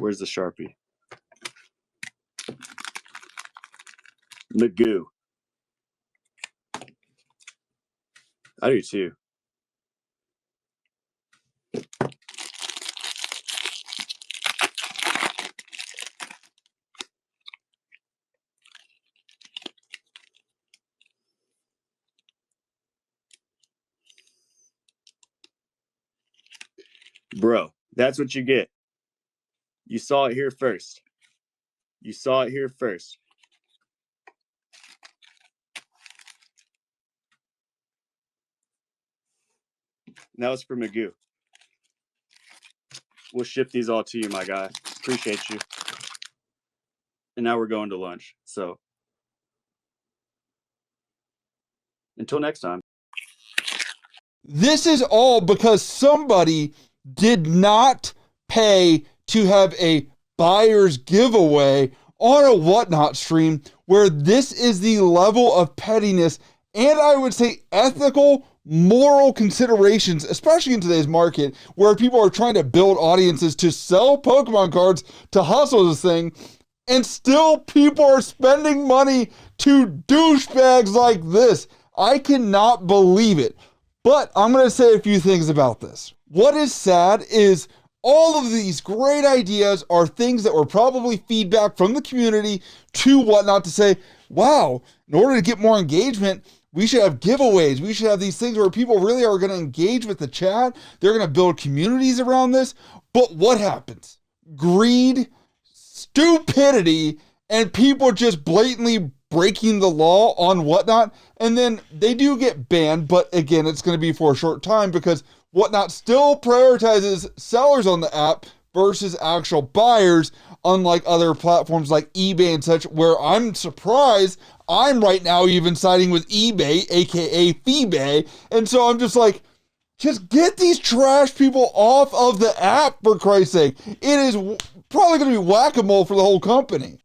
Where's the Sharpie? Magoo. I do too. Bro, that's what you get. You saw it here first. You saw it here first. And that was for Magoo. We'll ship these all to you, my guy. Appreciate you. And now we're going to lunch. So until next time. This is all because somebody did not pay to have a buyer's giveaway on a Whatnot stream where this is the level of pettiness and I would say ethical, moral considerations, especially in today's market where people are trying to build audiences to sell Pokemon cards to hustle this thing, and still people are spending money to douchebags like this. I cannot believe it. But I'm going to say a few things about this. What is sad is all of these great ideas are things that were probably feedback from the community to Whatnot to say, wow, in order to get more engagement, we should have giveaways. We should have these things where people really are going to engage with the chat. They're going to build communities around this. But what happens? Greed, stupidity, and people just blatantly breaking the law on Whatnot, and then they do get banned, but again, it's going to be for a short time because Whatnot still prioritizes sellers on the app versus actual buyers, unlike other platforms like eBay and such, where I'm surprised I'm right now even siding with eBay, aka Feebay, and so I'm just like, just get these trash people off of the app, for Christ's sake. It is probably going to be whack-a-mole for the whole company.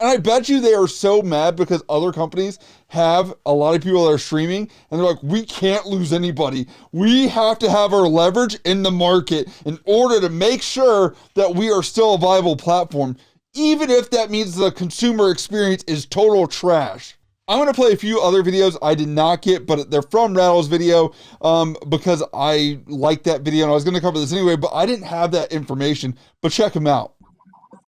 And I bet you they are so mad because other companies have a lot of people that are streaming and they're like, we can't lose anybody. We have to have our leverage in the market in order to make sure that we are still a viable platform, even if that means the consumer experience is total trash. I'm going to play a few other videos I did not get, but they're from Rattle's video because I like that video and I was going to cover this anyway, but I didn't have that information, but check them out.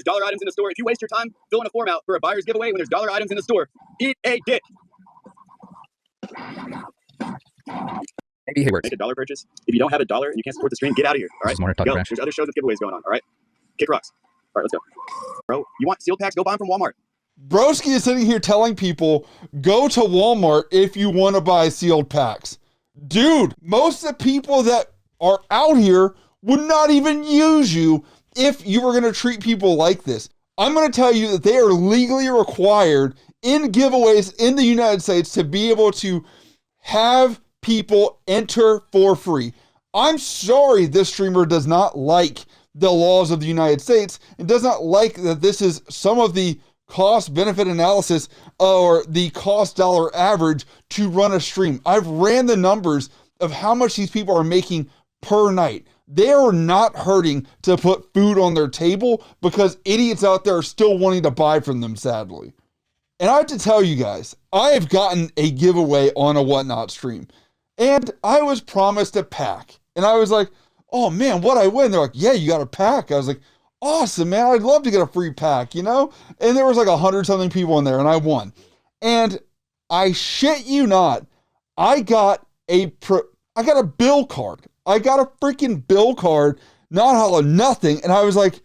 Dollar items in the store. If you waste your time filling a form out for a buyer's giveaway when there's dollar items in the store, eat a dick. Maybe it works. Make a dollar purchase. If you don't have a dollar and you can't support the stream, get out of here. All right, go. There's other shows with giveaways going on. All right, kick rocks. All right, let's go. Bro, you want sealed packs? Go buy them from Walmart. Broski is sitting here telling people, go to Walmart if you want to buy sealed packs. Dude, most of the people that are out here would not even use you if you were going to treat people like this. I'm going to tell you that they are legally required in giveaways in the United States to be able to have people enter for free. I'm sorry this streamer does not like the laws of the United States and does not like that this is some of the cost benefit analysis or the cost dollar average to run a stream. I've ran the numbers of how much these people are making per night. They are not hurting to put food on their table because idiots out there are still wanting to buy from them, sadly. And I have to tell you guys, I have gotten a giveaway on a Whatnot stream and I was promised a pack. And I was like, oh man, what'd I win? They're like, yeah, you got a pack. I was like, awesome, man. I'd love to get a free pack, you know? And there was like 100-something people in there and I won. And I shit you not, I got a bill card. I got a freaking bill card, not hollow, nothing. And I was like,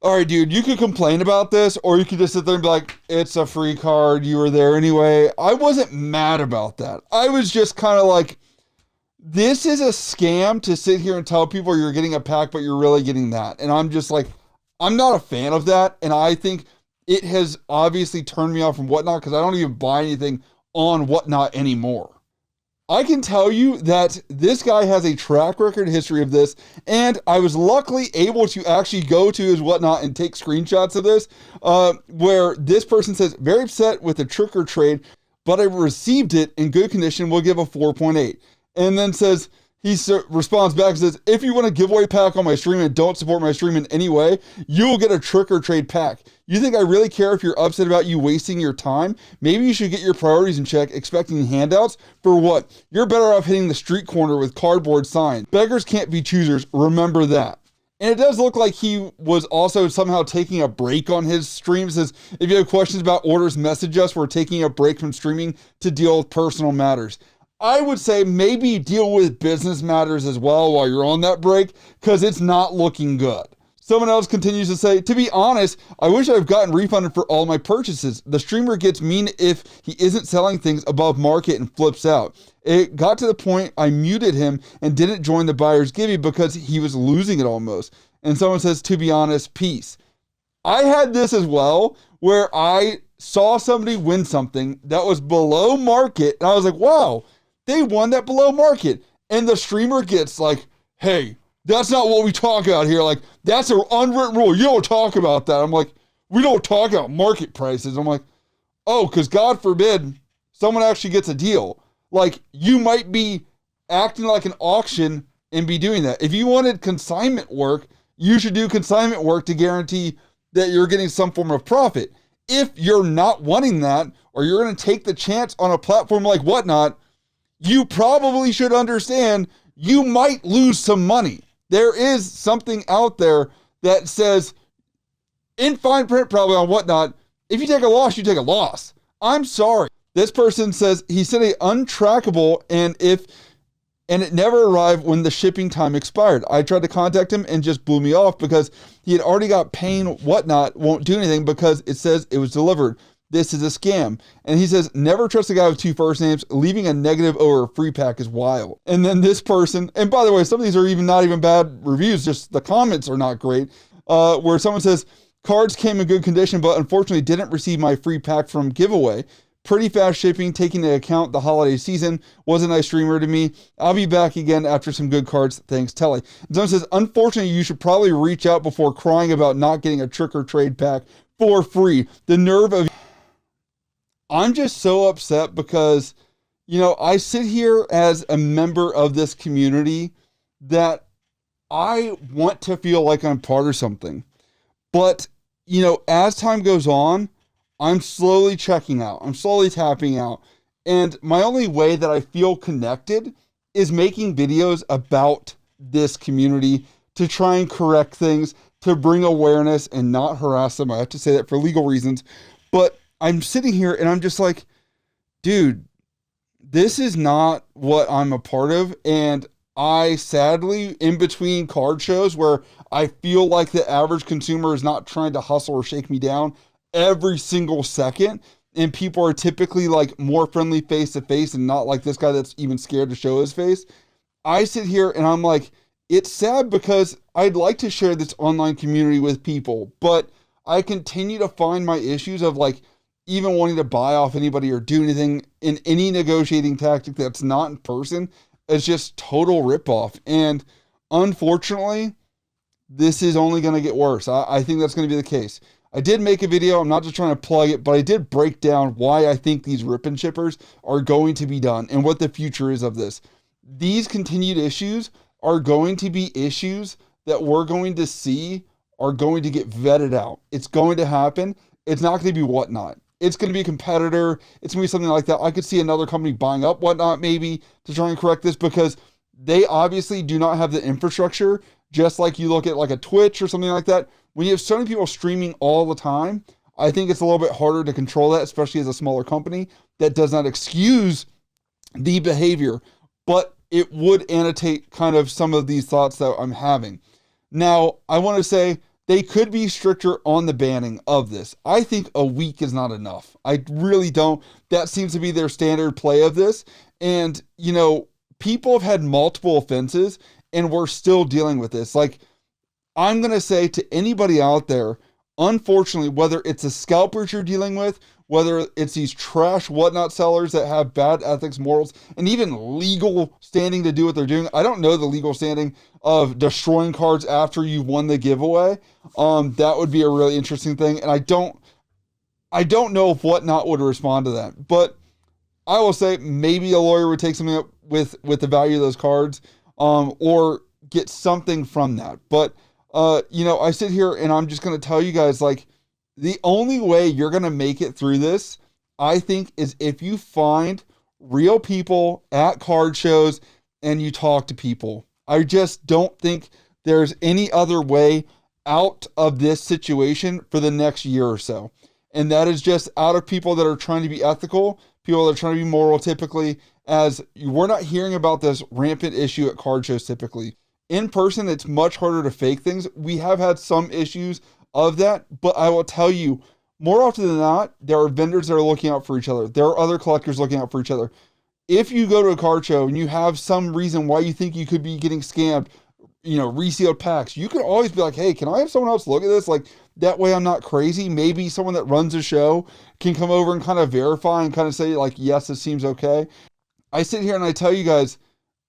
all right, dude, you could complain about this, or you could just sit there and be like, it's a free card. You were there anyway. I wasn't mad about that. I was just kind of like, this is a scam to sit here and tell people you're getting a pack, but you're really getting that. And I'm just like, I'm not a fan of that. And I think it has obviously turned me off from Whatnot because I don't even buy anything on Whatnot anymore. I can tell you that this guy has a track record history of this, and I was luckily able to actually go to his Whatnot and take screenshots of this, where this person says, very upset with the trick or trade, but I received it in good condition, will give a 4.8. And then says, he responds back and says, if you want a giveaway pack on my stream and don't support my stream in any way, you will get a trick or trade pack. You think I really care if you're upset about you wasting your time? Maybe you should get your priorities in check, expecting handouts for what? You're better off hitting the street corner with cardboard signs. Beggars can't be choosers. Remember that. And it does look like he was also somehow taking a break on his stream. It says, if you have questions about orders, message us. We're taking a break from streaming to deal with personal matters. I would say maybe deal with business matters as well while you're on that break, because it's not looking good. Someone else continues to say, to be honest, I wish I've gotten refunded for all my purchases. The streamer gets mean if he isn't selling things above market and flips out. It got to the point I muted him and didn't join the buyer's givey because he was losing it almost. And someone says, to be honest, peace. I had this as well, where I saw somebody win something that was below market, and I was like, wow, they won that below market. And the streamer gets like, hey, that's not what we talk about here. Like, that's an unwritten rule. You don't talk about that. I'm like, we don't talk about market prices. I'm like, oh, because God forbid someone actually gets a deal. Like, you might be acting like an auction and be doing that. If you wanted consignment work, you should do consignment work to guarantee that you're getting some form of profit. If you're not wanting that, or you're going to take the chance on a platform like Whatnot, you probably should understand you might lose some money. There is something out there that says, in fine print probably on Whatnot, if you take a loss, you take a loss. I'm sorry. This person says he sent a untrackable and it never arrived when the shipping time expired. I tried to contact him and just blew me off because he had already got paying Whatnot, won't do anything because it says it was delivered. This is a scam. And he says, never trust a guy with two first names. Leaving a negative over a free pack is wild. And then this person, and by the way, some of these are not even bad reviews, just the comments are not great, where someone says, cards came in good condition, but unfortunately didn't receive my free pack from giveaway. Pretty fast shipping, taking into account the holiday season. Was a nice streamer to me. I'll be back again after some good cards. Thanks, Telly. And someone says, unfortunately, you should probably reach out before crying about not getting a trick or trade pack for free. The nerve of... I'm just so upset because, I sit here as a member of this community that I want to feel like I'm part of something. But, as time goes on, I'm slowly checking out. I'm slowly tapping out. And my only way that I feel connected is making videos about this community to try and correct things, to bring awareness and not harass them. I have to say that for legal reasons. But I'm sitting here and I'm just like, dude, this is not what I'm a part of. And I sadly, in between card shows where I feel like the average consumer is not trying to hustle or shake me down every single second, and people are typically like more friendly face to face and not like this guy that's even scared to show his face. I sit here and I'm like, it's sad because I'd like to share this online community with people, but I continue to find my issues of like even wanting to buy off anybody or do anything in any negotiating tactic that's not in person. It's just total ripoff. And unfortunately, this is only going to get worse. I think that's going to be the case. I did make a video. I'm not just trying to plug it, but I did break down why I think these rip and shippers are going to be done and what the future is of this. These continued issues are going to be issues that we're going to see are going to get vetted out. It's going to happen. It's not going to be Whatnot. It's going to be a competitor. It's going to be something like that. I could see another company buying up Whatnot maybe to try and correct this because they obviously do not have the infrastructure, just like you look at like a Twitch or something like that. When you have so many people streaming all the time, I think it's a little bit harder to control that, especially as a smaller company. That does not excuse the behavior, but it would annotate kind of some of these thoughts that I'm having. Now, I want to say they could be stricter on the banning of this. I think a week is not enough. I really don't. That seems to be their standard play of this. And, you know, people have had multiple offenses and we're still dealing with this. Like, I'm going to say to anybody out there, unfortunately, whether it's the scalpers you're dealing with, whether it's these trash Whatnot sellers that have bad ethics, morals, and even legal standing to do what they're doing. I don't know the legal standing of destroying cards after you've won the giveaway. That would be a really interesting thing. And I don't know if Whatnot would respond to that. But I will say maybe a lawyer would take something up with the value of those cards. or get something from that. But, you know, I sit here and I'm just going to tell you guys, like, the only way you're going to make it through this, I think, is if you find real people at card shows and you talk to people. I just don't think there's any other way out of this situation for the next year or so. And that is just out of people that are trying to be ethical, people that are trying to be moral typically, as we're not hearing about this rampant issue at card shows typically. In person, it's much harder to fake things. We have had some issues of that, but I will tell you, more often than not, there are vendors that are looking out for each other. There are other collectors looking out for each other. If you go to a card show and you have some reason why you think you could be getting scammed, you know, resealed packs, you can always be like, hey, can I have someone else look at this? Like, that way I'm not crazy. Maybe someone that runs a show can come over and kind of verify and kind of say, like, yes, this seems okay. I sit here and I tell you guys,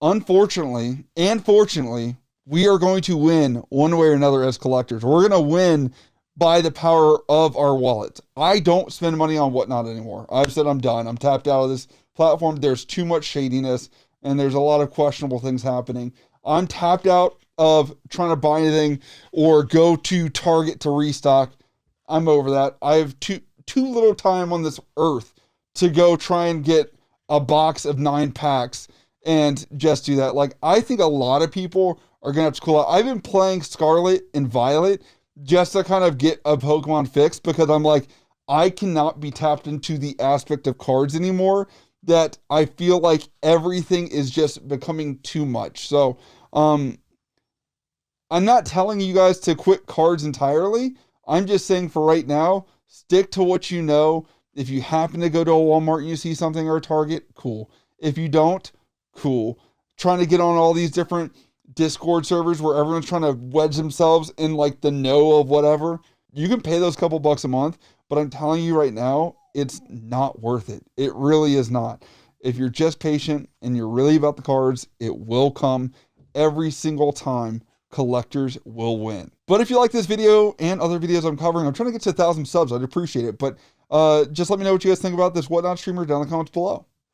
unfortunately and fortunately, we are going to win one way or another as collectors. We're going to win by the power of our wallets. I don't spend money on Whatnot anymore. I've said I'm done. I'm tapped out of this platform. There's too much shadiness and there's a lot of questionable things happening. I'm tapped out of trying to buy anything or go to Target to restock. I'm over that. I have too little time on this earth to go try and get a box of 9 packs and just do that. Like, I think a lot of people are going to have to cool out. I've been playing Scarlet and Violet just to kind of get a Pokemon fix because I'm like, I cannot be tapped into the aspect of cards anymore, that I feel like everything is just becoming too much. So, I'm not telling you guys to quit cards entirely. I'm just saying for right now, stick to what you know. If you happen to go to a Walmart and you see something or a Target, cool. If you don't, cool. Trying to get on all these different Discord servers where everyone's trying to wedge themselves in like the know of whatever. You can pay those couple bucks a month, but I'm telling you right now, it's not worth it. It really is not. If you're just patient and you're really about the cards, it will come every single time. Collectors will win. But if you like this video and other videos I'm covering, I'm trying to get to 1,000 subs. I'd appreciate it. But just let me know what you guys think about this Whatnot streamer down in the comments below.